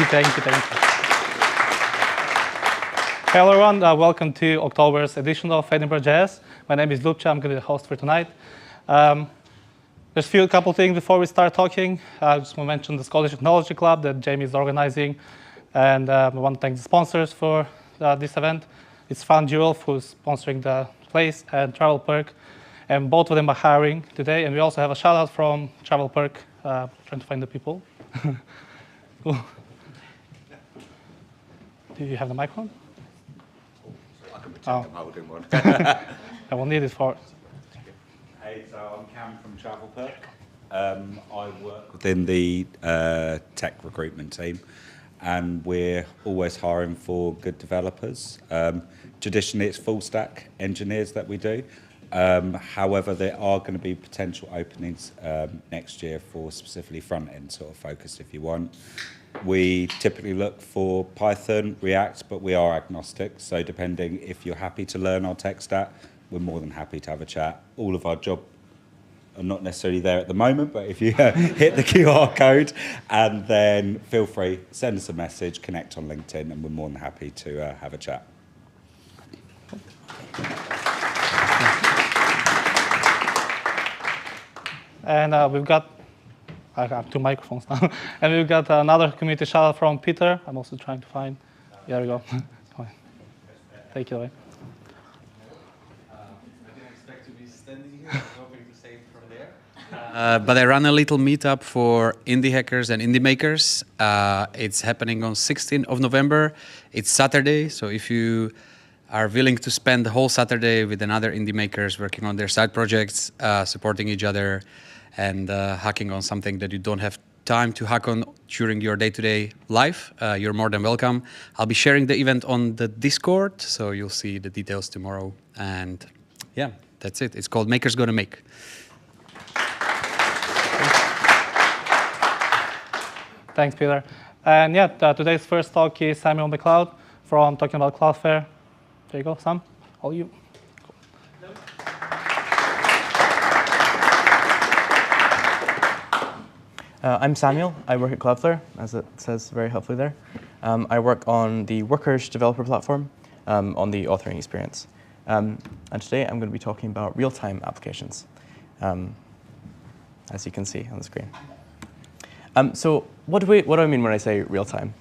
Thank you. Hello everyone, welcome to October's edition of EdinburghJS. My name is Lupcha, I'm going to be the host for tonight. There's a couple things before we start talking. I just want to mention the Scottish Technology Club that Jamie is organizing. And I want to thank the sponsors for this event. It's Fanduel, who's sponsoring the place, and Travel Perk. And both of them are hiring today. And we also have a shout out from Travel Perk, trying to find the people. Cool. Do you have the microphone? I can pretend I'm holding one. I will need it for. Hey, so I'm Cam from Travel Perk. I work within the tech recruitment team, and we're always hiring for good developers. Traditionally, it's full stack engineers that we do. However, there are going to be potential openings next year for specifically front end sort of focus if you want. We typically look for Python, React, but we are agnostic. So depending if you're happy to learn our tech stack, we're more than happy to have a chat. All of our job are not necessarily there at the moment, but if you hit the QR code and then feel free, send us a message, connect on LinkedIn, and we're more than happy to have a chat. And we've got, I have two microphones now, and we've got another community shout out from Peter. I'm also trying to find, there we go. Take it away. I didn't expect to be standing here. I was hoping to say it from there. But I run a little meetup for indie hackers and indie makers. It's happening on 16th of November. It's Saturday, so if you are willing to spend the whole Saturday with another indie makers working on their side projects, supporting each other, and hacking on something that you don't have time to hack on during your day-to-day life, you're more than welcome. I'll be sharing the event on the Discord, so you'll see the details tomorrow. And yeah, that's it. It's called Makers Gonna Make. Thanks, Peter. And yeah, today's first talk is Samuel Macleod from talking about Cloudflare. There you go, Sam. All you. I'm Samuel. I work at Cloudflare, as it says very helpfully there. I work on the Workers developer platform, on the authoring experience. And today I'm going to be talking about real-time applications, as you can see on the screen. So what do I mean when I say real-time?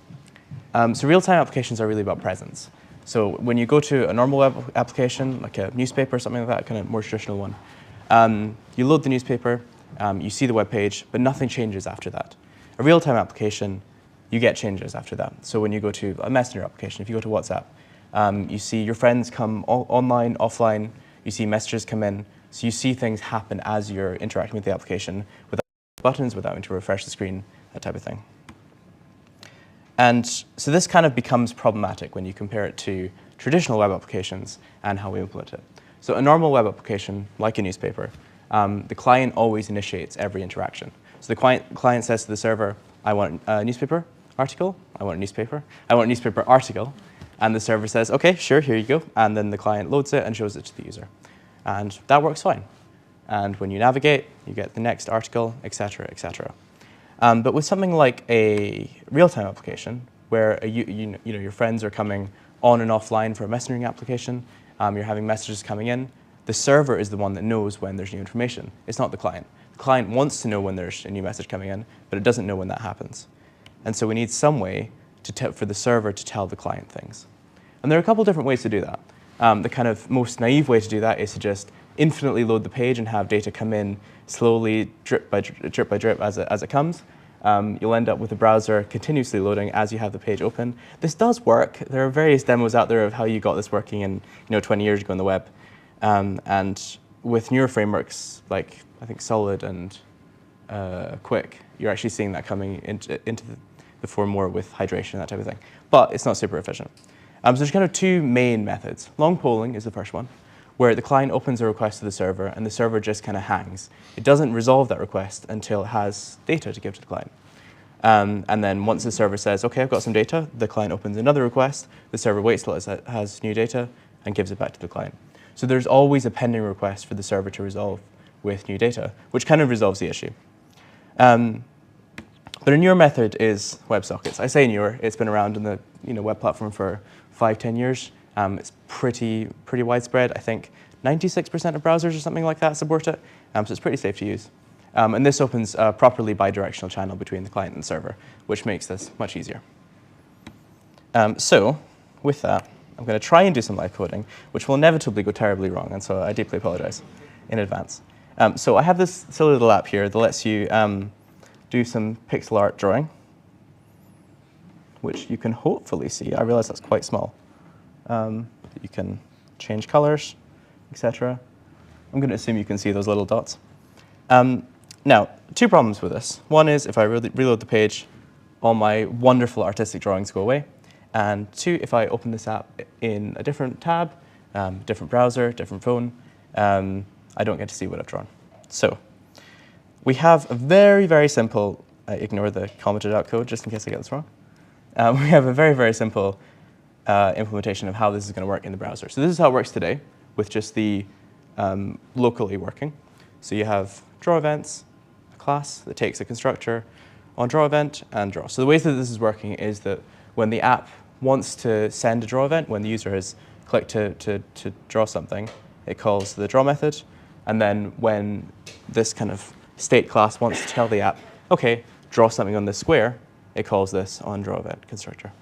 So real-time applications are really about presence. So when you go to a normal web application, like a newspaper or something like that, kind of more traditional one, you load the newspaper, you see the web page, but nothing changes after that. A real-time application, you get changes after that. So when you go to a messenger application, if you go to WhatsApp, you see your friends come online, offline, you see messages come in, so you see things happen as you're interacting with the application without buttons, without having to refresh the screen, that type of thing. And so this kind of becomes problematic when you compare it to traditional web applications and how we implement it. So a normal web application, like a newspaper, the client always initiates every interaction. So the client says to the server, I want a newspaper article, I want a newspaper article, and the server says, OK, sure, here you go. And then the client loads it and shows it to the user. And that works fine. And when you navigate, you get the next article, et cetera, et cetera. But with something like a real-time application, where your friends are coming on and offline for a messaging application, you're having messages coming in, the server is the one that knows when there's new information. It's not the client. The client wants to know when there's a new message coming in, but it doesn't know when that happens. And so we need some way for the server to tell the client things. And there are a couple different ways to do that. The kind of most naive way to do that is to just infinitely load the page and have data come in slowly, drip by drip as it comes. You'll end up with the browser continuously loading as you have the page open. This does work. There are various demos out there of how you got this working in 20 years ago on the web. And with newer frameworks like I think Solid and Quick, you're actually seeing that coming into the fore more with hydration and that type of thing. But it's not super efficient. So there's kind of two main methods. Long polling is the first one, where the client opens a request to the server and the server just kind of hangs. It doesn't resolve that request until it has data to give to the client. And then once the server says, OK, I've got some data, the client opens another request, the server waits till it has new data and gives it back to the client. So there's always a pending request for the server to resolve with new data, which kind of resolves the issue. But But a newer method is WebSockets. I say newer. It's been around in the web platform for 5-10 years. It's pretty widespread. I think 96% of browsers or something like that support it. So it's pretty safe to use. And this opens a properly bidirectional channel between the client and the server, which makes this much easier. So with that, I'm going to try and do some live coding, which will inevitably go terribly wrong. And so I deeply apologize in advance. So I have this silly little app here that lets you do some pixel art drawing, which you can hopefully see. I realize that's quite small. You can change colors, etc. I'm going to assume you can see those little dots. Now, 2 problems with this. One is if I reload the page, all my wonderful artistic drawings go away. And 2, if I open this app in a different tab, different browser, different phone, I don't get to see what I've drawn. So we have a very, very simple, ignore the commented out code just in case I get this wrong. We have a very, very simple implementation of how this is going to work in the browser. So this is how it works today with just the locally working. So you have draw events, a class that takes a constructor on draw event and draw. So the way that this is working is that when the app wants to send a draw event, when the user has clicked to draw something, it calls the draw method. And then when this kind of state class wants to tell the app, OK, draw something on this square, it calls this on draw event constructor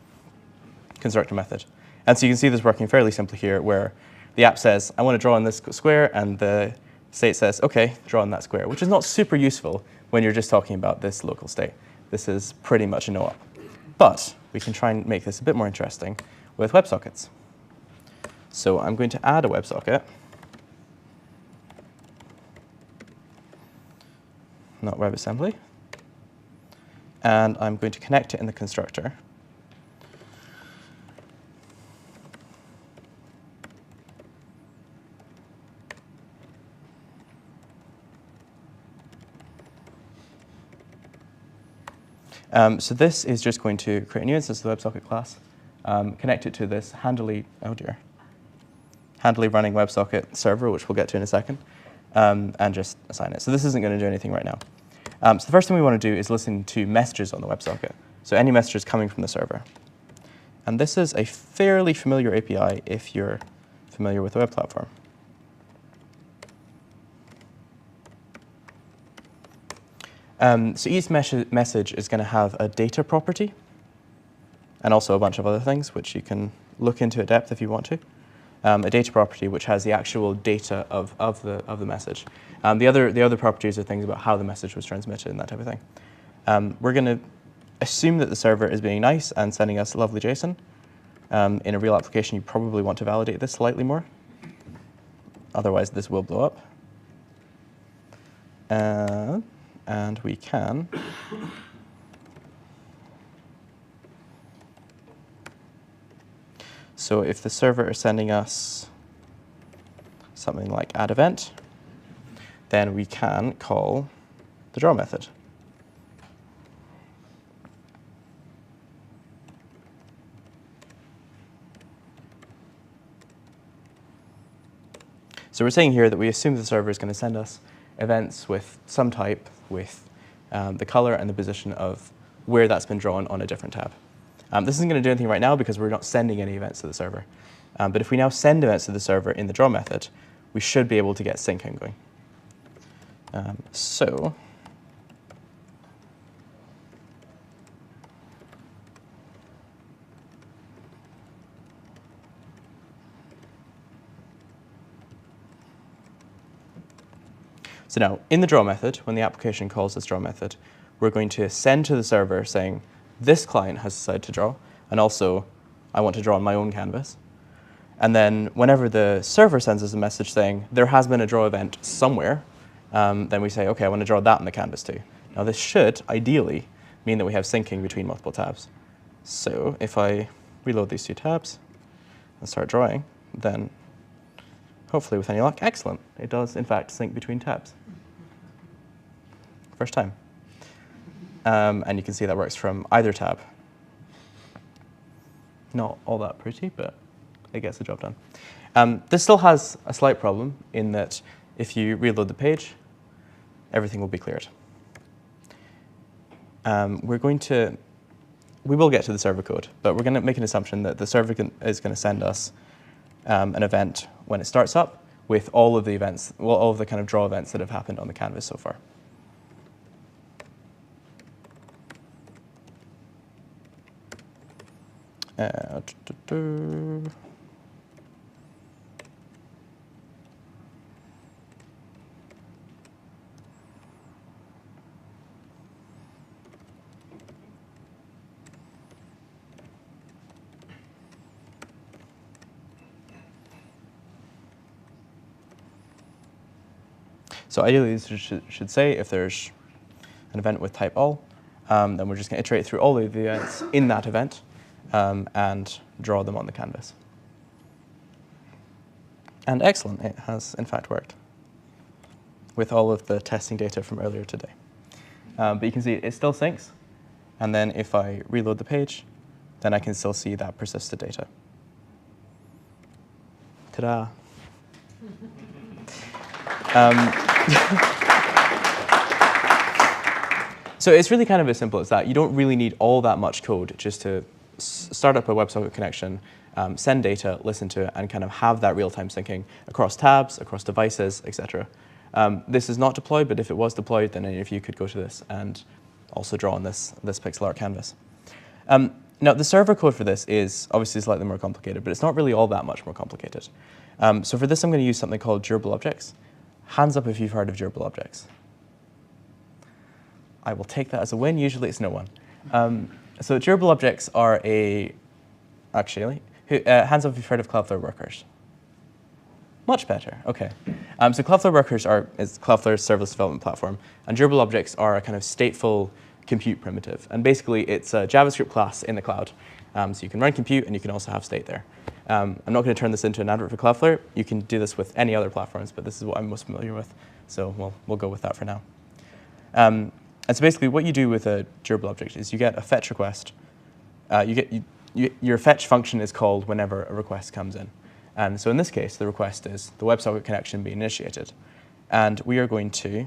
method. And so you can see this working fairly simply here, where the app says, I want to draw on this square, and the state says, OK, draw on that square, which is not super useful when you're just talking about this local state. This is pretty much a no-op. But we can try and make this a bit more interesting with WebSockets. So I'm going to add a WebSocket. Not WebAssembly. And I'm going to connect it in the constructor. So this is just going to create a new instance of the WebSocket class, connect it to this handily running WebSocket server, which we'll get to in a second, and just assign it. So this isn't going to do anything right now. So the first thing we want to do is listen to messages on the WebSocket. So any messages coming from the server. And this is a fairly familiar API if you're familiar with the web platform. So each message is going to have a data property and also a bunch of other things, which you can look into at depth if you want to. A data property which has the actual data of the message. The other properties are things about how the message was transmitted and that type of thing. We're going to assume that the server is being nice and sending us lovely JSON. In a real application, you probably want to validate this slightly more. Otherwise, this will blow up. And we can so if the server is sending us something like add event, then we can call the draw method. So we're saying here that we assume the server is going to send us events with some type, with the color and the position of where that's been drawn on a different tab. This isn't going to do anything right now because we're not sending any events to the server. But if we now send events to the server in the draw method, we should be able to get syncing going. So now, in the draw method, when the application calls this draw method, we're going to send to the server saying, this client has decided to draw, and also, I want to draw on my own canvas. And then whenever the server sends us a message saying, there has been a draw event somewhere, then we say, OK, I want to draw that on the canvas too. Now, this should, ideally, mean that we have syncing between multiple tabs. So if I reload these 2 tabs and start drawing, then hopefully with any luck, excellent. It does, in fact, sync between tabs. First time. And you can see that works from either tab. Not all that pretty, but it gets the job done. This still has a slight problem in that if you reload the page, everything will be cleared. we will get to the server code, but we're going to make an assumption that the server is going to send us an event when it starts up with all of the events, well, all of the kind of draw events that have happened on the canvas so far. So ideally, this should say if there's an event with type all, then we're just going to iterate through all of the events in that event and draw them on the canvas. And excellent, it has in fact worked with all of the testing data from earlier today. But you can see it still syncs. And then if I reload the page, then I can still see that persisted data. Ta-da. So it's really kind of as simple as that. You don't really need all that much code just to start up a WebSocket connection, send data, listen to it, and kind of have that real-time syncing across tabs, across devices, etc. This is not deployed, but if it was deployed, then any of you could go to this and also draw on this pixel art canvas. Now, the server code for this is obviously slightly more complicated, but it's not really all that much more complicated. So for this, I'm going to use something called durable objects. Hands up if you've heard of durable objects. I will take that as a win. Usually it's no one. So durable objects are hands up if you've heard of Cloudflare workers. Much better, OK. So Cloudflare workers is Cloudflare's serverless development platform, and durable objects are a kind of stateful compute primitive. And basically, it's a JavaScript class in the cloud. So you can run compute, and you can also have state there. I'm not going to turn this into an advert for Cloudflare. You can do this with any other platforms, but this is what I'm most familiar with. So we'll go with that for now. And so basically, what you do with a durable object is you get a fetch request. Your fetch function is called whenever a request comes in. And so in this case, the request is the WebSocket connection being initiated. And we are going to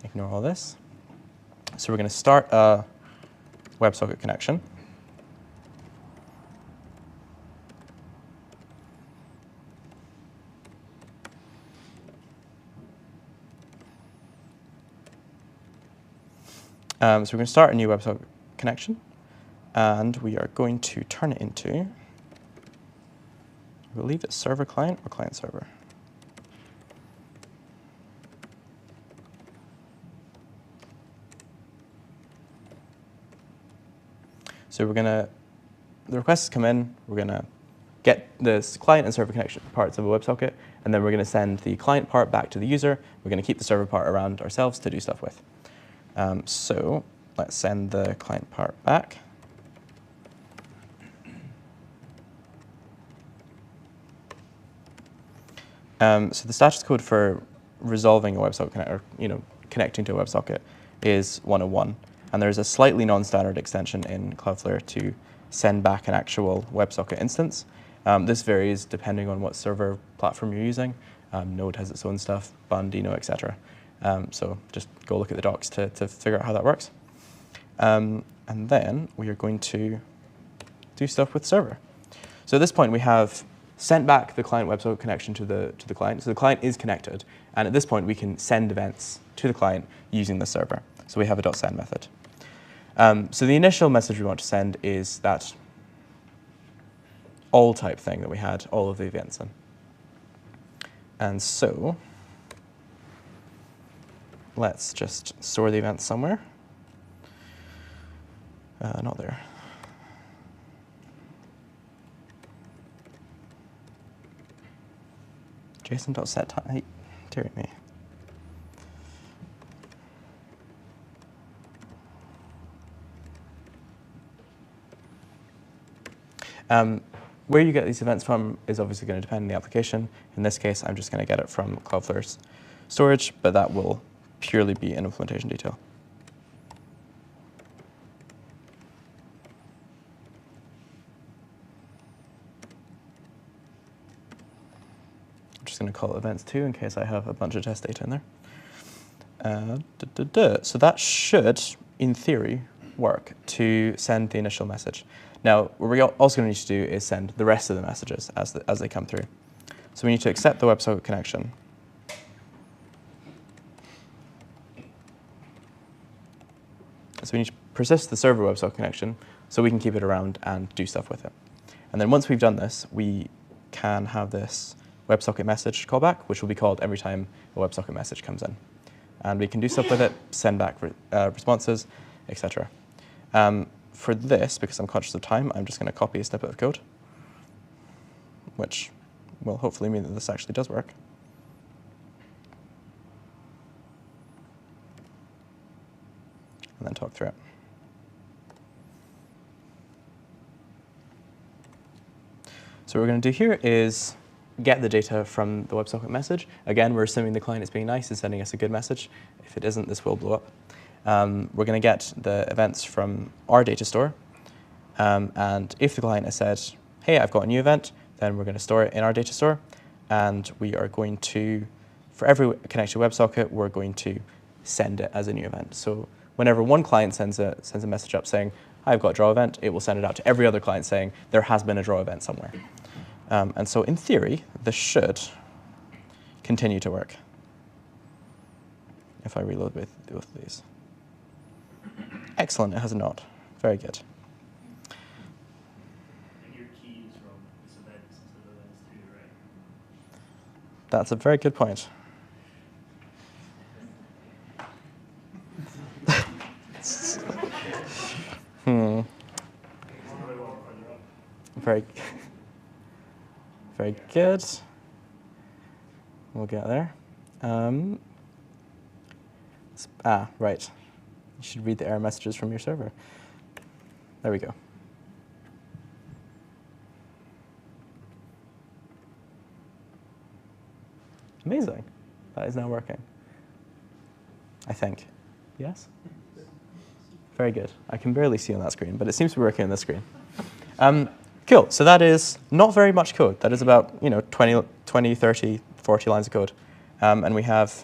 ignore all this. So we're going to start a WebSocket connection. So we're going to start a new WebSocket connection, and we are going to turn it into, I believe it's server client or client server. So the requests come in, we're going to get this client and server connection parts of a WebSocket, and then we're going to send the client part back to the user. We're going to keep the server part around ourselves to do stuff with. So let's send the client part back. So the status code for resolving a WebSocket connecting to a WebSocket is 101. And there's a slightly non-standard extension in Cloudflare to send back an actual WebSocket instance. This varies depending on what server platform you're using. Node has its own stuff, Bun, Dino, etc. So just go look at the docs to figure out how that works. And then we are going to do stuff with server. So at this point, we have sent back the client WebSocket connection to the client. So the client is connected. And at this point, we can send events to the client using the server. So we have a .send method. So the initial message we want to send is that all type thing that we had all of the events in. And so let's just store the events somewhere. Not there. JSON.setTime. Hey, dear me. Where you get these events from is obviously going to depend on the application. In this case, I'm just going to get it from Cloudflare's storage, but that will purely be an implementation detail. I'm just going to call it events2 in case I have a bunch of test data in there. So that should, in theory, work to send the initial message. Now, what we're also going to need to do is send the rest of the messages as they come through. So we need to accept the WebSocket connection. So we need to persist the server WebSocket connection so we can keep it around and do stuff with it. And then once we've done this, we can have this WebSocket message callback, which will be called every time a WebSocket message comes in. And we can do stuff with it, send back responses, etc. For this, because I'm conscious of time, I'm just going to copy a snippet of code, which will hopefully mean that this actually does work. And then talk through it. So what we're going to do here is get the data from the WebSocket message. Again, we're assuming the client is being nice and sending us a good message. If it isn't, this will blow up. We're going to get the events from our data store. And if the client has said, hey, I've got a new event, then we're going to store it in our data store. And we are going to, for every connected WebSocket, we're going to send it as a new event. So whenever one client sends a message up saying, I've got a draw event, it will send it out to every other client saying, there has been a draw event somewhere. And so in theory, this should continue to work if I reload both of these. Excellent, it has not. Very good. And your keys from this event to the events too, right? That's a very good point. Very good. We'll get there. Right. You should read the error messages from your server. There we go. Amazing. That is now working. I think. Yes? Very good. I can barely see on that screen, but it seems to be working on this screen. Cool. So that is not very much code. That is about 20, 30, 40 lines of code. And we have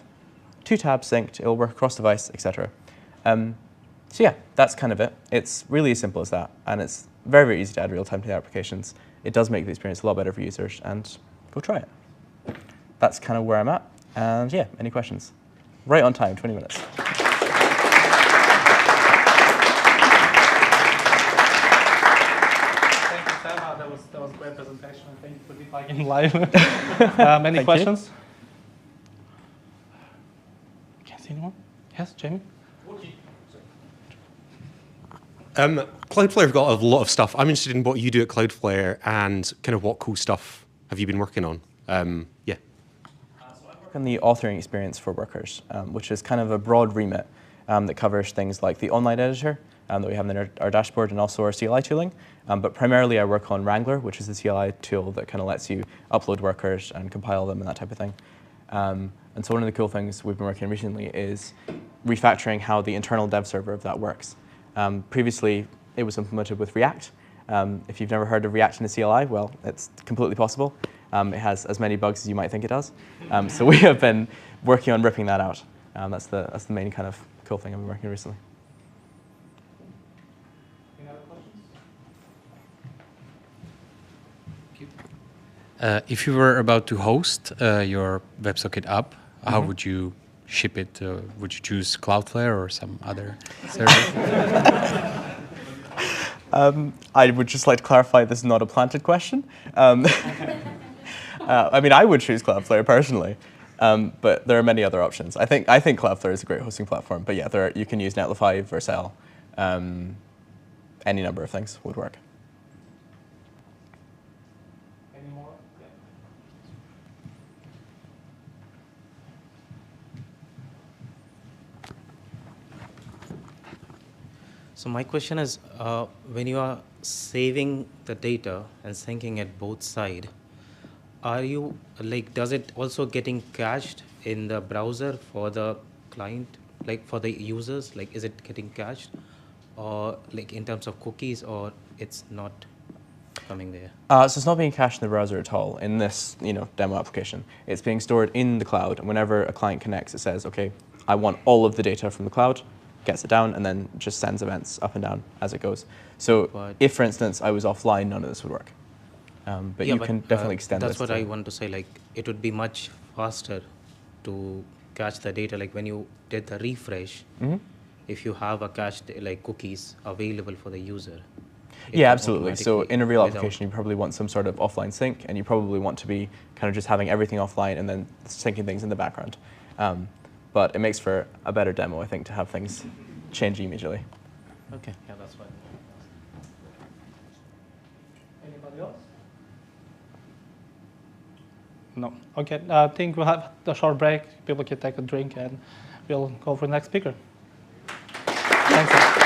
2 tabs synced. It will work across device, etc. So yeah, that's kind of it. It's really as simple as that. And it's very, very easy to add real-time to the applications. It does make the experience a lot better for users. And go try it. That's kind of where I'm at. And yeah, any questions? Right on time, 20 minutes. That was a great presentation. Thank you for debugging live. Any questions? Can't see anyone? Yes, Jamie? Cloudflare have got a lot of stuff. I'm interested in what you do at Cloudflare and kind of what cool stuff have you been working on? Yeah. So I work on the authoring experience for workers, which is kind of a broad remit that covers things like the online editor that we have in our dashboard and also our CLI tooling. But primarily I work on Wrangler, which is the CLI tool that kind of lets you upload workers and compile them and that type of thing. And so one of the cool things we've been working on recently is refactoring how the internal dev server of that works. Previously, it was implemented with React. If you've never heard of React in a CLI, well, it's completely possible. It has as many bugs as you might think it does. So we have been working on ripping that out. That's the main kind of cool thing I've been working on recently. Any other questions? If you were about to host your WebSocket app, how would you ship it? Would you choose Cloudflare or some other service? I would just like to clarify this is not a planted question. I mean, I would choose Cloudflare personally, but there are many other options. I think Cloudflare is a great hosting platform, but yeah, you can use Netlify, Vercel, any number of things would work. Any more? Yeah. So my question is, when you are saving the data and syncing it both sides, are you, does it also getting cached in the browser for the client, for the users? Is it getting cached, or in terms of cookies, or it's not coming there? So it's not being cached in the browser at all in this demo application. It's being stored in the cloud, and whenever a client connects, it says, okay, I want all of the data from the cloud, gets it down, and then just sends events up and down as it goes. So But if, for instance, I was offline, none of this would work. But yeah, you can definitely extend that's this. what to- I want to say. Like, it would be much faster to catch the data. Like when you did the refresh, if you have a cached like cookies available for the user. it Yeah, will absolutely. So automatically in a real without- application, you probably want some sort of offline sync, and you probably want to be kind of just having everything offline and then syncing things in the background. But it makes for a better demo, I think, to have things change immediately. Okay, yeah, that's fine. Anybody else? No. Okay, I think we'll have a short break. People can take a drink, and we'll go for the next speaker. Thanks.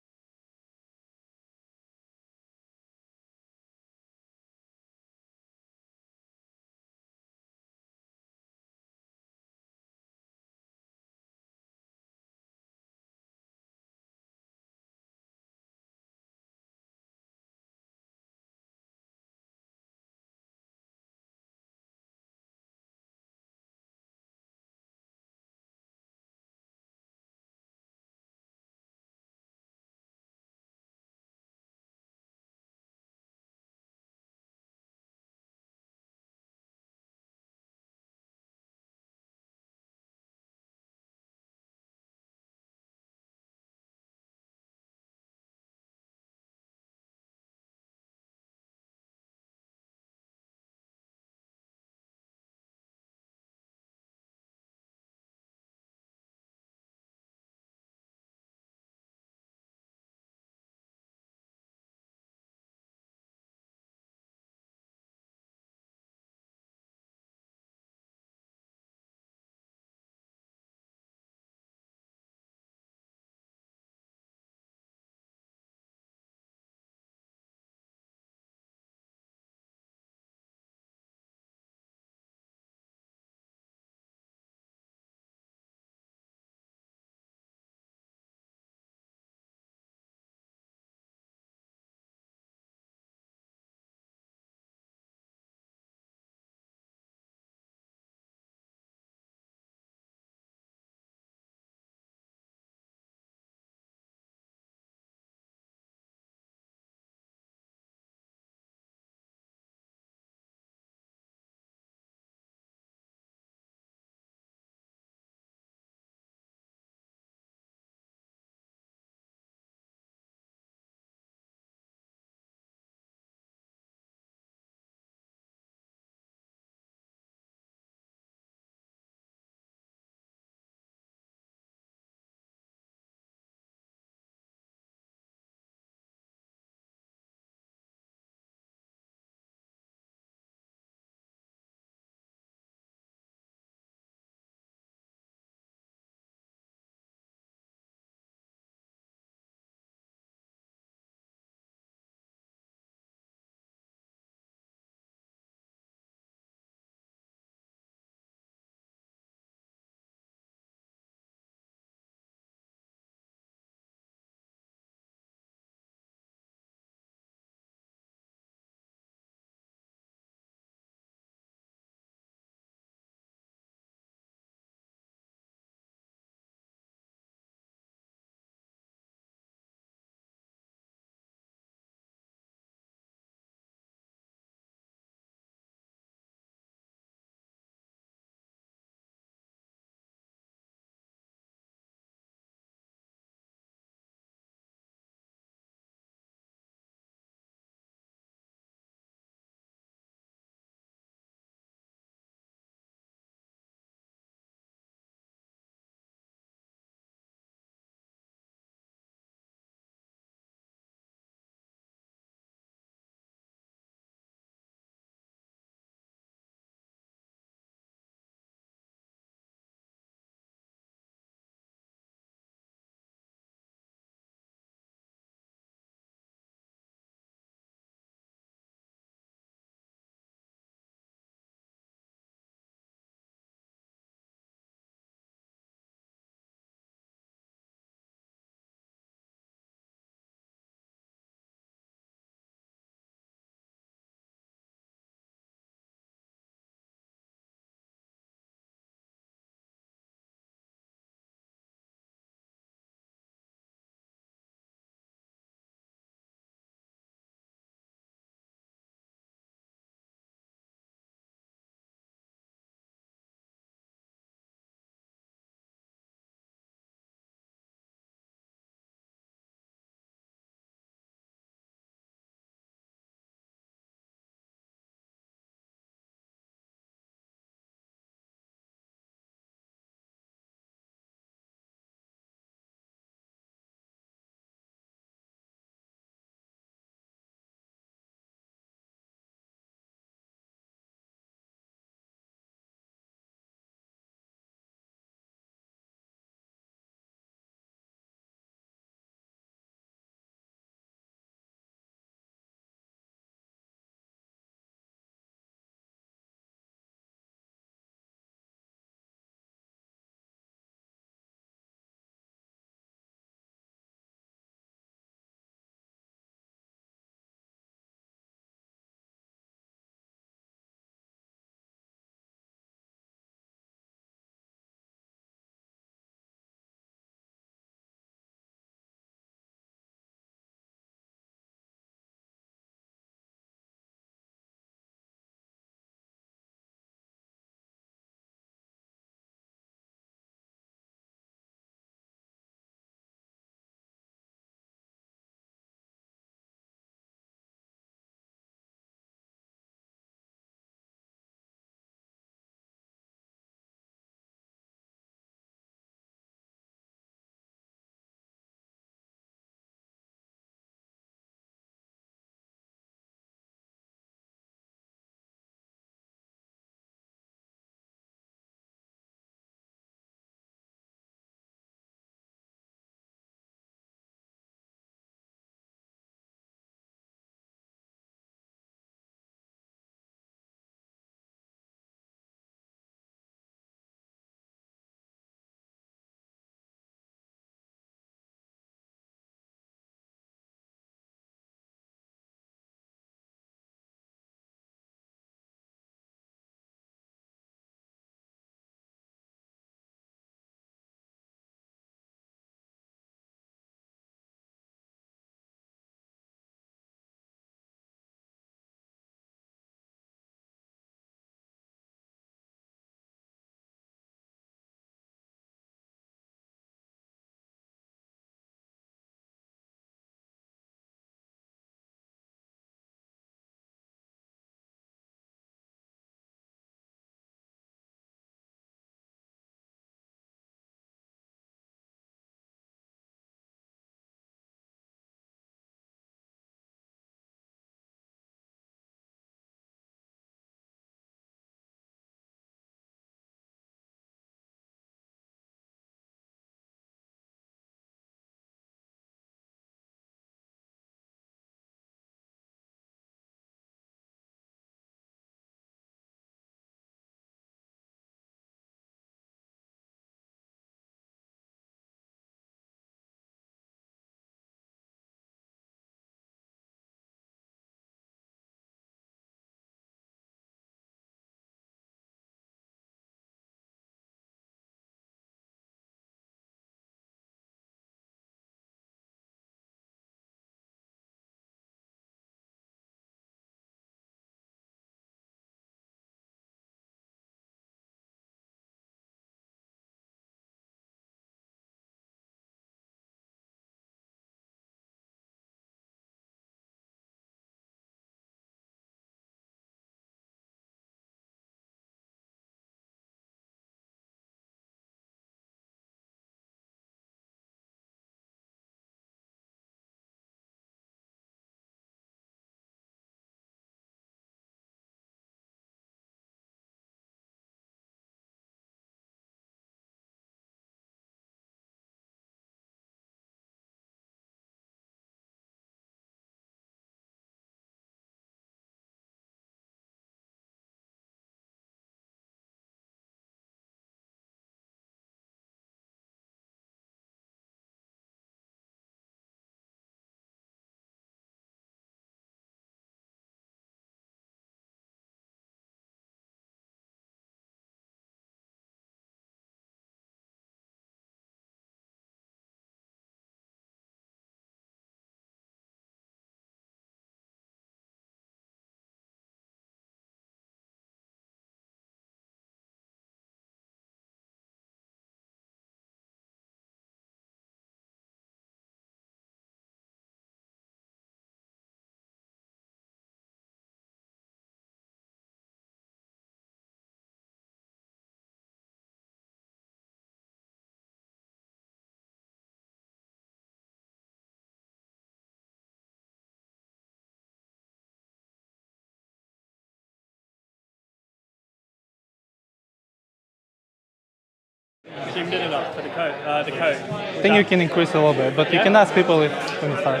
Zoomed in enough for the code. I think you can increase it a little bit, but you can ask people if when you start.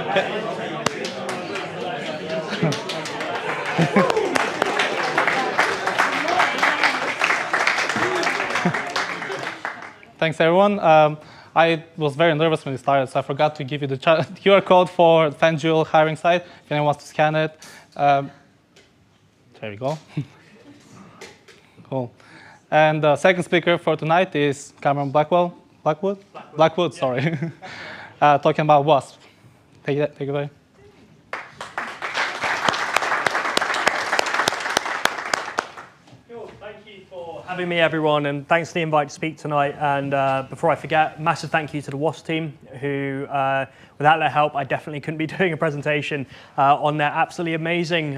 Okay. Thanks, everyone. I was very nervous when we started, so I forgot to give you the QR code for Fanduel hiring site. If anyone wants to scan it, there we go. Cool. And the second speaker for tonight is Cameron Blackwood, sorry. Talking about WASP. Take it away. Having me, everyone, and thanks for the invite to speak tonight. And before I forget, massive thank you to the WASP team, who, without their help, I definitely couldn't be doing a presentation on their absolutely amazing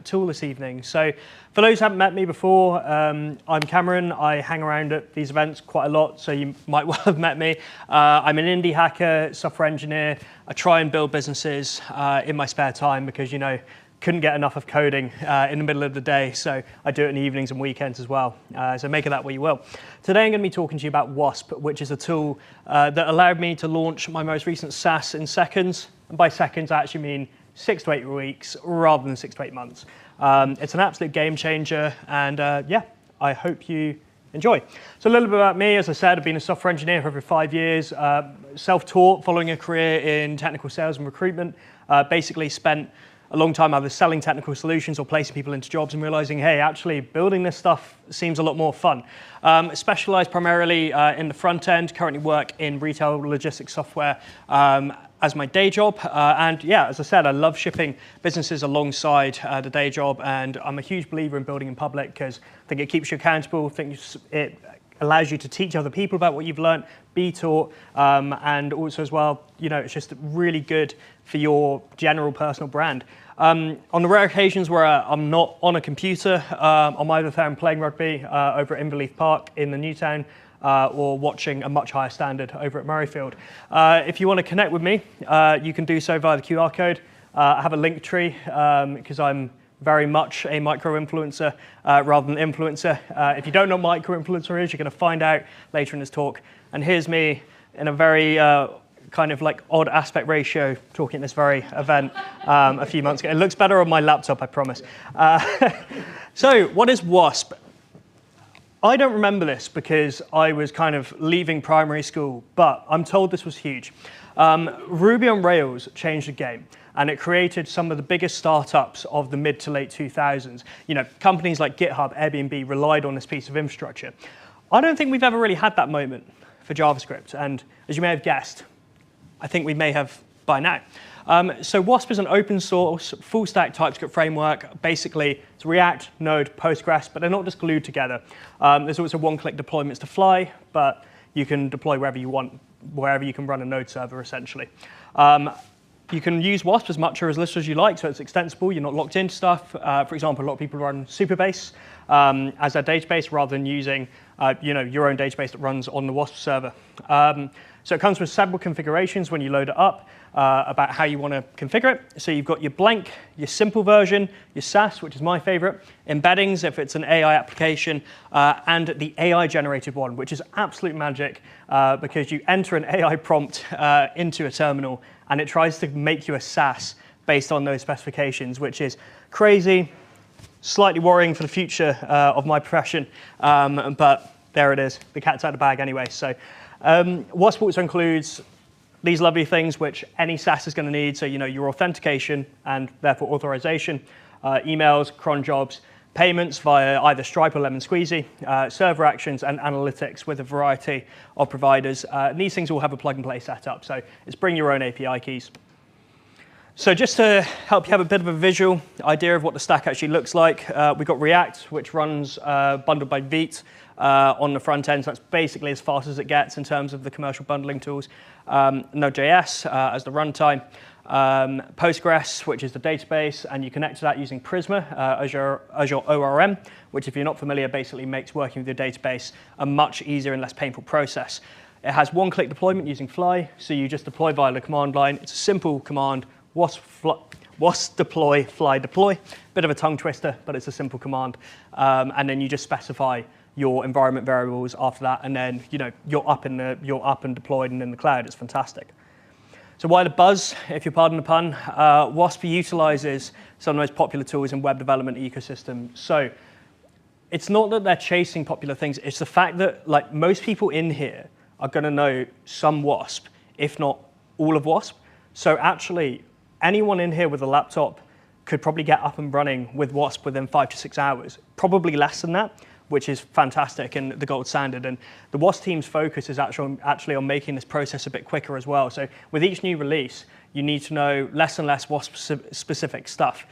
tool this evening. So for those who haven't met me before, I'm Cameron. I hang around at these events quite a lot, so you might well have met me. I'm an indie hacker, software engineer. I try and build businesses in my spare time because, you know, couldn't get enough of coding in the middle of the day, so I do it in the evenings and weekends as well. So make of that what you will. Today I'm going to be talking to you about WASP, which is a tool that allowed me to launch my most recent SaaS in seconds. And by seconds, I actually mean 6 to 8 weeks rather than 6 to 8 months. It's an absolute game changer, and yeah, I hope you enjoy. So a little bit about me. As I said, I've been a software engineer for over 5 years, self-taught, following a career in technical sales and recruitment. Basically spent a long time either selling technical solutions or placing people into jobs and realizing, hey, actually building this stuff seems a lot more fun. Specialized primarily in the front end, currently work in retail logistics software as my day job. And yeah, as I said, I love shipping businesses alongside the day job, and I'm a huge believer in building in public because I think it keeps you accountable, I think it allows you to teach other people about what you've learned, be taught, and also as well, you know, it's just really good for your general personal brand. On the rare occasions where I'm not on a computer, I'm either there and playing rugby over at Inverleith Park in the Newtown, or watching a much higher standard over at Murrayfield. If you want to connect with me, you can do so via the QR code. I have a link tree because I'm very much a micro-influencer rather than influencer. If you don't know what micro-influencer is, you're going to find out later in this talk. And here's me in a very kind of like odd aspect ratio talking at this very event a few months ago. It looks better on my laptop, I promise. So what is WASP? I don't remember this because I was kind of leaving primary school, but I'm told this was huge. Ruby on Rails changed the game, and it created some of the biggest startups of the mid to late 2000s. You know, companies like GitHub, Airbnb relied on this piece of infrastructure. I don't think we've ever really had that moment for JavaScript, and as you may have guessed, I think we may have by now. So WASP is an open source, full stack TypeScript framework. Basically, it's React, Node, Postgres, but they're not just glued together. There's also one-click deployments to fly, but you can deploy wherever you want, wherever you can run a Node server, essentially. You can use WASP as much or as little as you like, so it's extensible. You're not locked into stuff. For example, a lot of people run Supabase as their database rather than using your own database that runs on the WASP server. So it comes with several configurations when you load it up about how you want to configure it. So you've got your blank, your simple version, your SaaS, which is my favorite, embeddings if it's an AI application, and the AI-generated one, which is absolute magic because you enter an AI prompt into a terminal, and it tries to make you a SaaS based on those specifications, which is crazy, slightly worrying for the future of my profession, but there it is. The cat's out of the bag anyway. So WASP also includes these lovely things which any SaaS is going to need. So your authentication and therefore authorization, emails, cron jobs, payments via either Stripe or Lemon Squeezy, server actions, and analytics with a variety of providers. And these things all have a plug-and-play setup. So it's bring your own API keys. So just to help you have a bit of a visual idea of what the stack actually looks like, we've got React, which runs bundled by Vite on the front end. So that's basically as fast as it gets in terms of the commercial bundling tools. Node.js as the runtime. Postgres, which is the database, and you connect to that using Prisma, Azure ORM, which if you're not familiar, basically makes working with your database a much easier and less painful process. It has one-click deployment using Fly, so you just deploy via the command line. It's a simple command, wasp wasp deploy, fly deploy. Bit of a tongue twister, but it's a simple command. And then you just specify your environment variables after that, and then you're up and deployed and in the cloud. It's fantastic. So why the buzz, if you pardon the pun? WASP utilizes some of the most popular tools in web development ecosystem. So it's not that they're chasing popular things. It's the fact that most people in here are going to know some WASP, if not all of WASP. So actually, anyone in here with a laptop could probably get up and running with WASP within 5 to 6 hours, probably less than that, which is fantastic and the gold standard. And the WASP team's focus is actually on making this process a bit quicker as well. So with each new release, you need to know less and less WASP-specific stuff,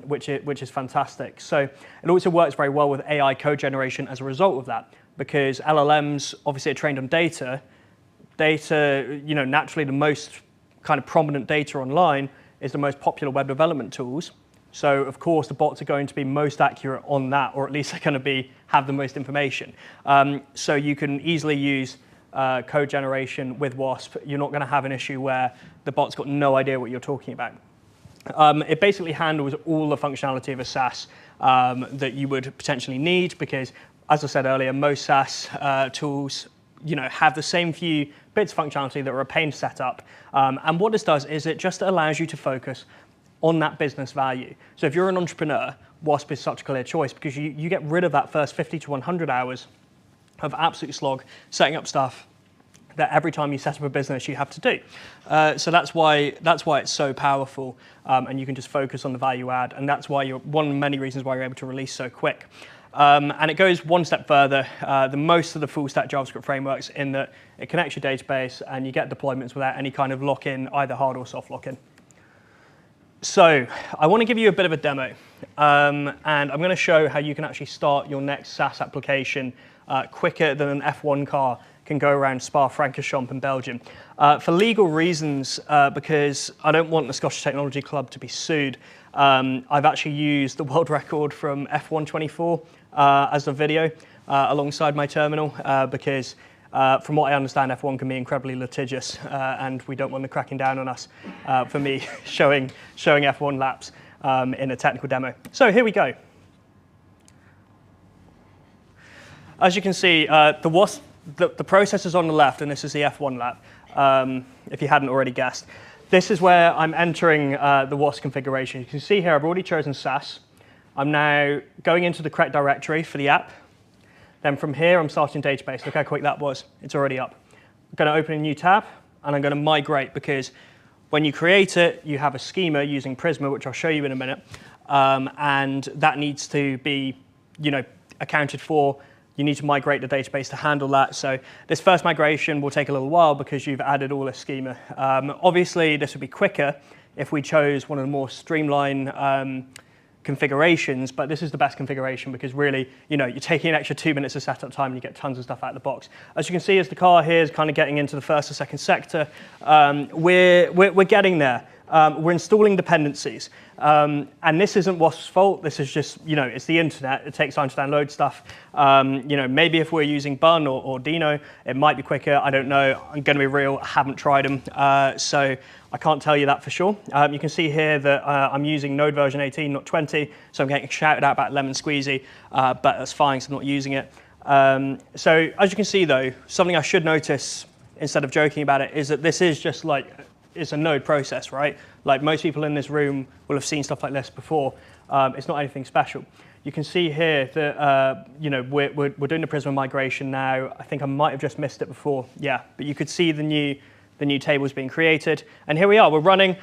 which is fantastic. So it also works very well with AI code generation as a result of that, because LLMs obviously are trained on data. Data, naturally the most kind of prominent data online is the most popular web development tools. So of course the bots are going to be most accurate on that, or at least they're going to have the most information. So you can easily use code generation with WASP. You're not going to have an issue where the bot's got no idea what you're talking about. It basically handles all the functionality of a SaaS that you would potentially need, because as I said earlier, most SaaS tools have the same few bits of functionality that are a pain to set up. And what this does is it just allows you to focus on that business value. So if you're an entrepreneur, WASP is such a clear choice, because you get rid of that first 50 to 100 hours of absolute slog setting up stuff that every time you set up a business you have to do. So that's why it's so powerful, and you can just focus on the value add, and that's why one of many reasons why you're able to release so quick. And it goes one step further than most of the full stack JavaScript frameworks, in that it connects your database and you get deployments without any kind of lock-in, either hard or soft lock-in. So I want to give you a bit of a demo, and I'm going to show how you can actually start your next SaaS application quicker than an F1 car can go around Spa-Francorchamps in Belgium. For legal reasons, because I don't want the Scottish Technology Club to be sued, I've actually used the world record from F1 24 as a video alongside my terminal, because from what I understand, F1 can be incredibly litigious, and we don't want them cracking down on us for me showing F1 laps in a technical demo. So here we go. As you can see, the process is on the left, and this is the F1 lap, if you hadn't already guessed. This is where I'm entering the WASP configuration. You can see here I've already chosen SaaS. I'm now going into the correct directory for the app. Then from here, I'm starting database. Look how quick that was. It's already up. I'm going to open a new tab, and I'm going to migrate, because when you create it, you have a schema using Prisma, which I'll show you in a minute, and that needs to be accounted for. You need to migrate the database to handle that. So this first migration will take a little while because you've added all this schema. Obviously, this would be quicker if we chose one of the more streamlined configurations, but this is the best configuration, because really, you're taking an extra 2 minutes of setup time and you get tons of stuff out of the box. As you can see, as the car here is kind of getting into the first or second sector, we're getting there. We're installing dependencies. And this isn't WASP's fault. This is just, it's the internet. It takes time to download stuff. Maybe if we're using Bun or Dino, it might be quicker. I don't know. I'm going to be real. I haven't tried them. So I can't tell you that for sure. You can see here that I'm using Node version 18, not 20. So I'm getting shouted out about Lemon Squeezy, but that's fine because I'm not using it. So as you can see, though, something I should notice instead of joking about it is that this is just it's a node process, right? Like most people in this room will have seen stuff like this before. It's not anything special. You can see here that we're doing the Prisma migration now. I think I might have just missed it before. Yeah, but you could see the new tables being created. And here we are. We're running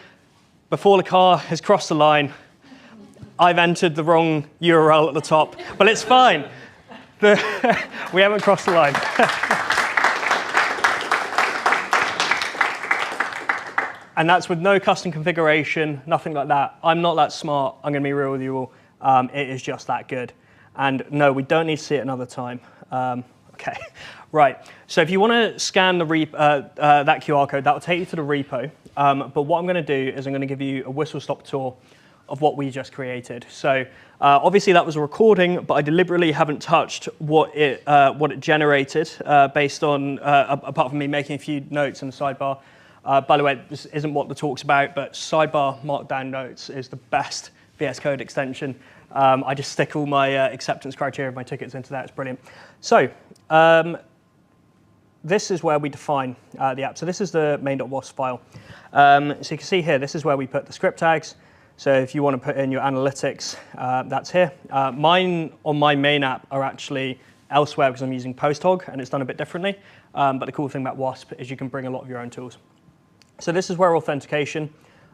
before the car has crossed the line. I've entered the wrong URL at the top, but it's fine. We haven't crossed the line. And that's with no custom configuration, nothing like that. I'm not that smart. I'm going to be real with you all. It is just that good. And no, we don't need to see it another time. OK, right. So if you want to scan that QR code, that will take you to the repo. But what I'm going to do is I'm going to give you a whistle-stop tour of what we just created. So obviously that was a recording, but I deliberately haven't touched what it generated based on, apart from me making a few notes in the sidebar. By the way, this isn't what the talk's about, but sidebar markdown notes is the best VS Code extension. I just stick all my acceptance criteria of my tickets into that. It's brilliant. So this is where we define the app. So this is the main.wasp file. So you can see here, this is where we put the script tags. So if you want to put in your analytics, that's here. Mine on my main app are actually elsewhere because I'm using PostHog, and it's done a bit differently. But the cool thing about WASP is you can bring a lot of your own tools. So this is where authentication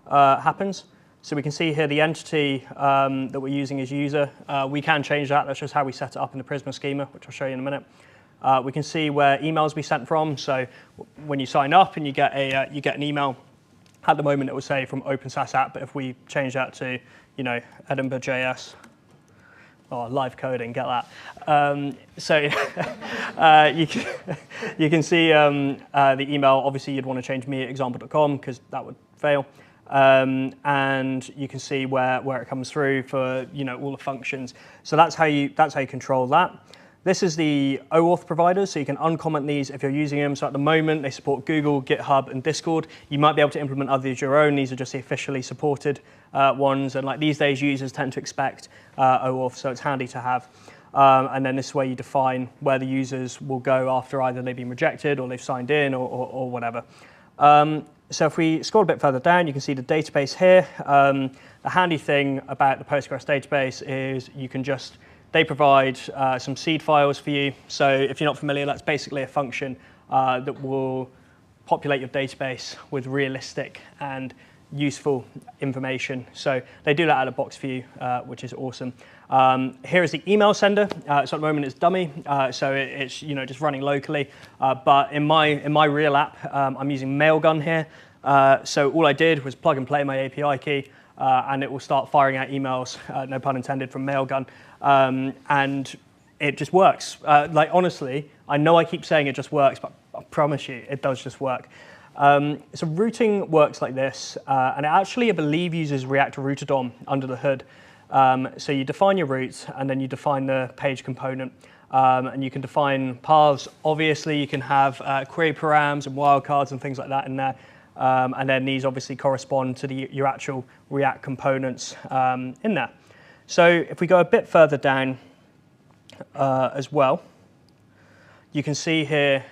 happens. So we can see here the entity that we're using is user. We can change that. That's just how we set it up in the Prisma schema, which I'll show you in a minute. We can see where emails be sent from. So when you sign up and you get an email, at the moment it will say from OpenSAS app, but if we change that to, EdinburghJS, live coding, get that. So you can see the email. Obviously, you'd want to change me at example.com because that would fail. And you can see where it comes through for all the functions. So that's how you control that. This is the OAuth providers, so you can uncomment these if you're using them. So at the moment, they support Google, GitHub, and Discord. You might be able to implement others of your own. These are just the officially supported ones. And like these days, users tend to expect OAuth, so it's handy to have. And then this is where you define where the users will go after either they've been rejected or they've signed in or whatever. So if we scroll a bit further down, you can see the database here. The handy thing about the Postgres database is they provide some seed files for you. So if you're not familiar, that's basically a function that will populate your database with realistic and useful information. So they do that out of the box for you, which is awesome. Here is the email sender. So at the moment it's dummy, so it's just running locally. But in my real app, I'm using Mailgun here. So all I did was plug and play my API key, and it will start firing out emails, no pun intended, from Mailgun. And it just works. Honestly, I know I keep saying it just works, but I promise you, it does just work. So routing works like this, and it actually, I believe, uses React Router DOM under the hood. So you define your routes, and then you define the page component, and you can define paths. Obviously, you can have query params and wildcards and things like that in there. And then these obviously correspond to your actual React components in there. So if we go a bit further down as well, you can see here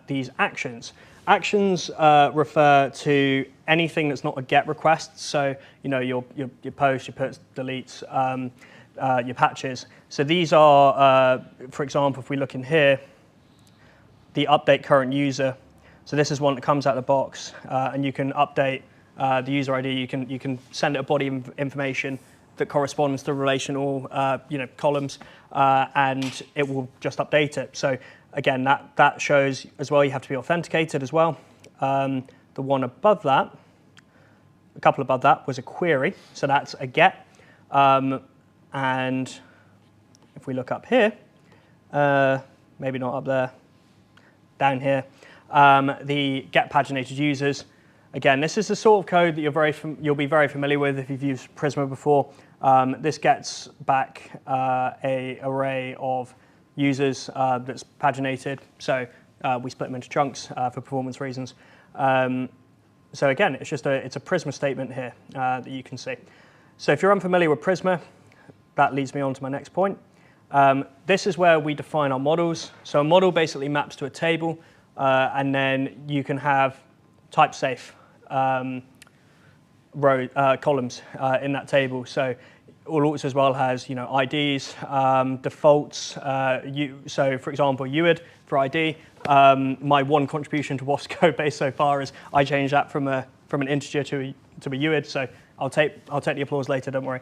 these actions. Actions refer to anything that's not a GET request. So your posts, your puts, deletes, your patches. So these are, for example, if we look in here, the update current user. So this is one that comes out of the box, and you can update the user ID. You can send it a body of information that corresponds to relational columns, and it will just update it. So again, that shows as well you have to be authenticated as well. The one above that, a couple above that, was a query. So that's a GET. And if we look up here, maybe not up there, down here, the get paginated users. Again, this is the sort of code that you'll be very familiar with if you've used Prisma before. This gets back an array of users that's paginated. So we split them into chunks for performance reasons. So again, it's a Prisma statement here that you can see. So if you're unfamiliar with Prisma, that leads me on to my next point. This is where we define our models. So a model basically maps to a table, and then you can have type safe columns in that table. So also as well has IDs, defaults. So for example, UID for ID. My one contribution to WASP code base so far is I changed that from an integer to a UID. So I'll take the applause later. Don't worry.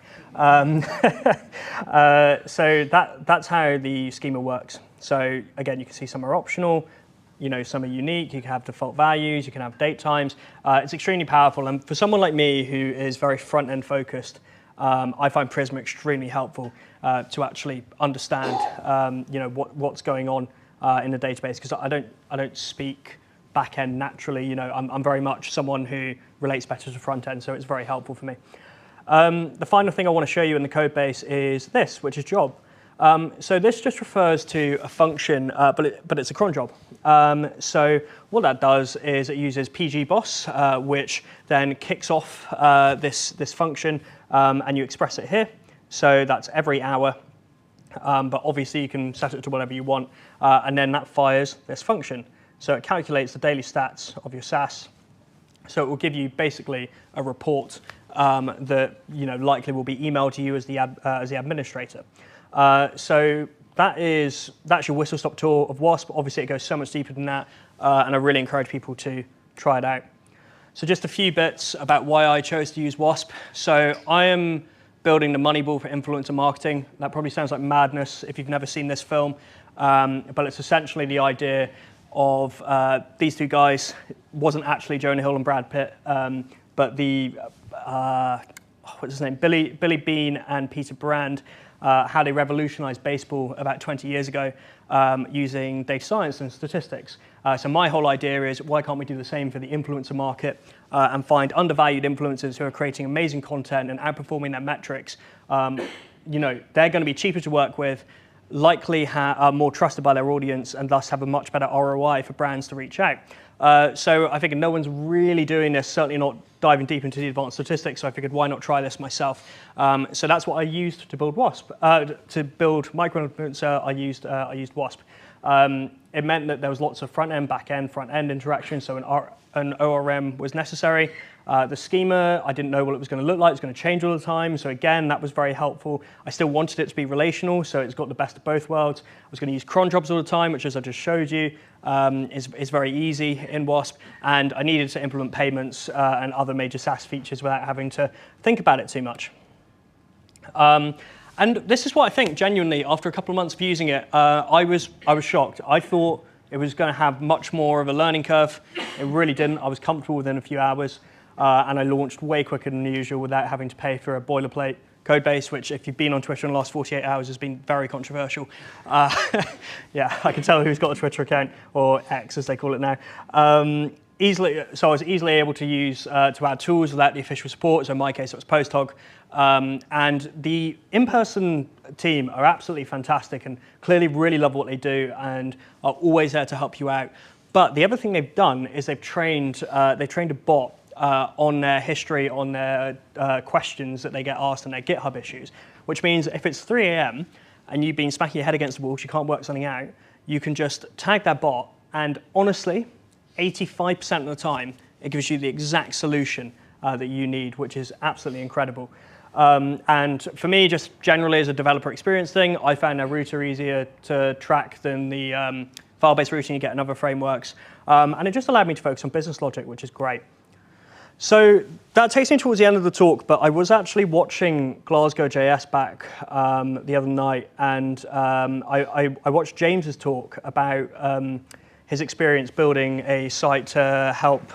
So that's how the schema works. So again, you can see some are optional. Some are unique. You can have default values. You can have date times. It's extremely powerful. And for someone like me who is very front-end focused, I find Prisma extremely helpful to actually understand, what's going on in the database, because I don't speak back-end naturally. I'm very much someone who relates better to front-end, so it's very helpful for me. The final thing I want to show you in the code base is this, which is job. So this just refers to a function, but it's a cron job. So what that does is it uses pgboss, which then kicks off this function, and you express it here. So that's every hour, but obviously you can set it to whatever you want, and then that fires this function. So it calculates the daily stats of your SaaS. So it will give you basically a report that likely will be emailed to you as the administrator. So that's your whistle-stop tour of WASP. Obviously, it goes so much deeper than that, and I really encourage people to try it out. So just a few bits about why I chose to use WASP. So I am building the Moneyball for influencer marketing. That probably sounds like madness if you've never seen this film, but it's essentially the idea of these two guys. It wasn't actually Jonah Hill and Brad Pitt, but the what's his name, Billy Bean and Peter Brand, how they revolutionized baseball about 20 years ago using data science and statistics. So my whole idea is, why can't we do the same for the influencer market and find undervalued influencers who are creating amazing content and outperforming their metrics? They're going to be cheaper to work with, likely are more trusted by their audience, and thus have a much better ROI for brands to reach out. So I figured no one's really doing this, certainly not diving deep into the advanced statistics, so I figured why not try this myself. So that's what I used to build WASP. To build micro-influencer, I used WASP. It meant that there was lots of front-end, back-end, front-end interaction, so an ORM was necessary. The schema, I didn't know what it was going to look like. It was going to change all the time. So again, that was very helpful. I still wanted it to be relational, so it's got the best of both worlds. I was going to use cron jobs all the time, which, as I just showed you, is very easy in WASP. And I needed to implement payments and other major SaaS features without having to think about it too much. And this is what I think, genuinely, after a couple of months of using it, I was shocked. I thought it was going to have much more of a learning curve. It really didn't. I was comfortable within a few hours. And I launched way quicker than usual without having to pay for a boilerplate code base, which, if you've been on Twitter in the last 48 hours, has been very controversial. Yeah, I can tell who's got a Twitter account, or X as they call it now. So I was easily able to use to add tools without the official support. So in my case, it was PostHog. And the in-person team are absolutely fantastic and clearly really love what they do and are always there to help you out. But the other thing they've done is they've trained a bot on their history, on their questions that they get asked and their GitHub issues, which means if it's 3 a.m. and you've been smacking your head against the wall because you can't work something out, you can just tag that bot, and honestly, 85% of the time, it gives you the exact solution that you need, which is absolutely incredible. And for me, just generally as a developer experience thing, I found their router easier to track than the file-based routing you get in other frameworks. And it just allowed me to focus on business logic, which is great. So that takes me towards the end of the talk, but I was actually watching GlasgowJS back the other night, and I watched James's talk about his experience building a site to help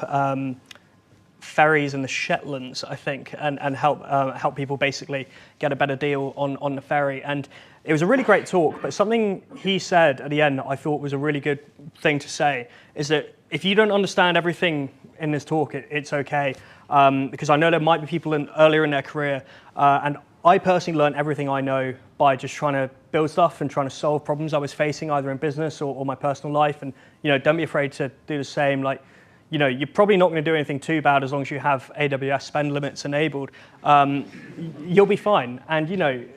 ferries in the Shetlands, I think, and help people basically get a better deal on the ferry. And it was a really great talk, but something he said at the end that I thought was a really good thing to say is that if you don't understand everything in this talk, it's okay, because I know there might be people earlier in their career, and I personally learned everything I know by just trying to build stuff and trying to solve problems I was facing either in business or my personal life. And don't be afraid to do the same. Like, you're probably not going to do anything too bad as long as you have AWS spend limits enabled. You'll be fine. And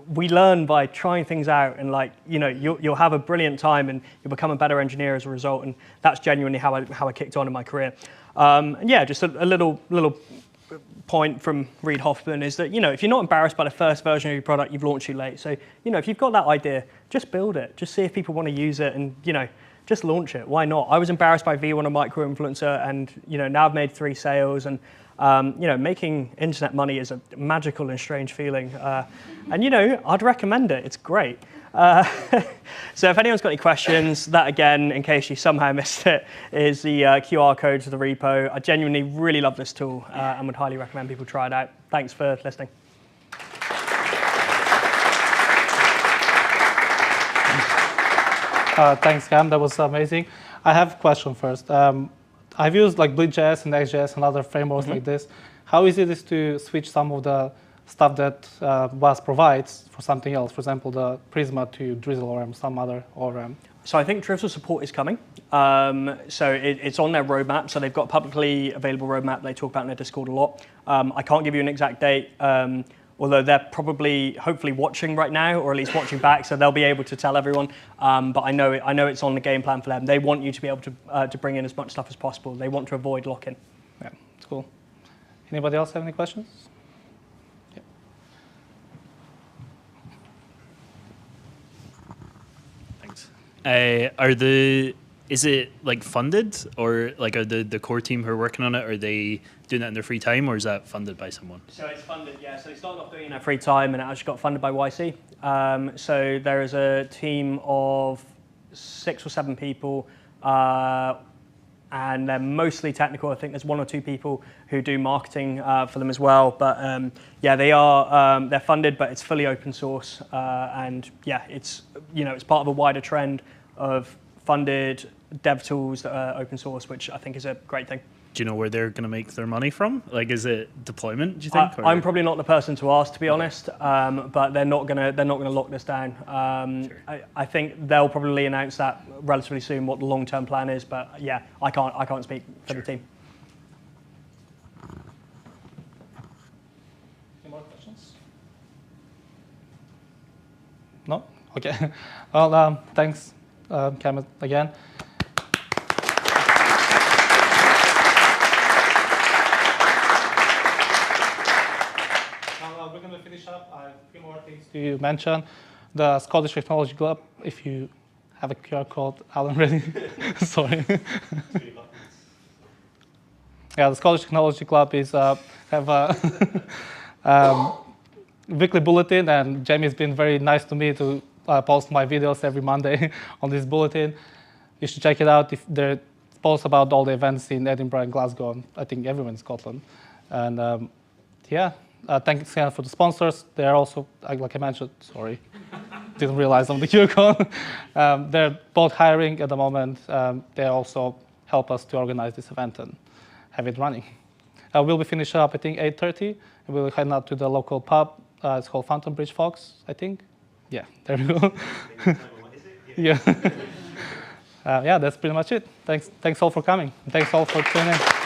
we learn by trying things out, and you'll have a brilliant time and you'll become a better engineer as a result. And that's genuinely how I kicked on in my career. And yeah, just a little point from Reid Hoffman is that if you're not embarrassed by the first version of your product, you've launched too late. So if you've got that idea, just build it. Just see if people want to use it, and just launch it. Why not? I was embarrassed by V1 and micro-influencer, and now I've made 3 sales, and making internet money is a magical and strange feeling. And I'd recommend it. It's great. So if anyone's got any questions, that again, in case you somehow missed it, is the QR code to the repo. I genuinely really love this tool and would highly recommend people try it out. Thanks for listening. Thanks, Cam. That was amazing. I have a question first. I've used Bleed.js and Next.js and other frameworks like this. How easy it is to switch some of the stuff that WASP provides for something else. For example, the Prisma to Drizzle or some other ORM. So I think Drizzle support is coming. So it's on their roadmap. So they've got a publicly available roadmap they talk about in their Discord a lot. I can't give you an exact date, although they're probably, hopefully watching right now, or at least watching back, so they'll be able to tell everyone. But I know it's on the game plan for them. They want you to be able to bring in as much stuff as possible. They want to avoid lock-in. Yeah, it's cool. Anybody else have any questions? Yeah. Thanks. Is it like funded, or like are the core team who are working on it, are they doing that in their free time, or is that funded by someone? So it's funded, yeah. So they started off doing it in their free time, and it actually got funded by YC. So there is a team of 6 or 7 people, and they're mostly technical. I think there's 1 or 2 people who do marketing for them as well. But yeah, they're funded, but it's fully open source, and yeah, it's part of a wider trend of funded dev tools that are open source, which I think is a great thing. Do you know where they're going to make their money from? Like, is it deployment, do you think? I'm probably not the person to ask, to be honest, but they're not gonna lock this down. Sure. I think they'll probably announce that relatively soon, what the long-term plan is. But yeah, I can't speak for the team. Any more questions? No? Okay. Well, thanks, Cam, again. We're going to finish up. I have a few more things to mention. The Scottish Technology Club, if you have a QR code, Alan, ready? Sorry. Yeah, the Scottish Technology Club is have a weekly bulletin, and Jamie's been very nice to me to post my videos every Monday on this bulletin. You should check it out. If there posts about all the events in Edinburgh and Glasgow, and I think everywhere in Scotland. And yeah. Thanks again for the sponsors. They're also, like I mentioned, sorry, didn't realize on the QR code. They're both hiring at the moment. They also help us to organize this event and have it running. We'll be finishing up, I think, 8:30. And we'll head out to the local pub. It's called Fountain Bridge Fox, I think. Yeah, there we go. Yeah. Yeah, that's pretty much it. Thanks all for coming. Thanks all for tuning in.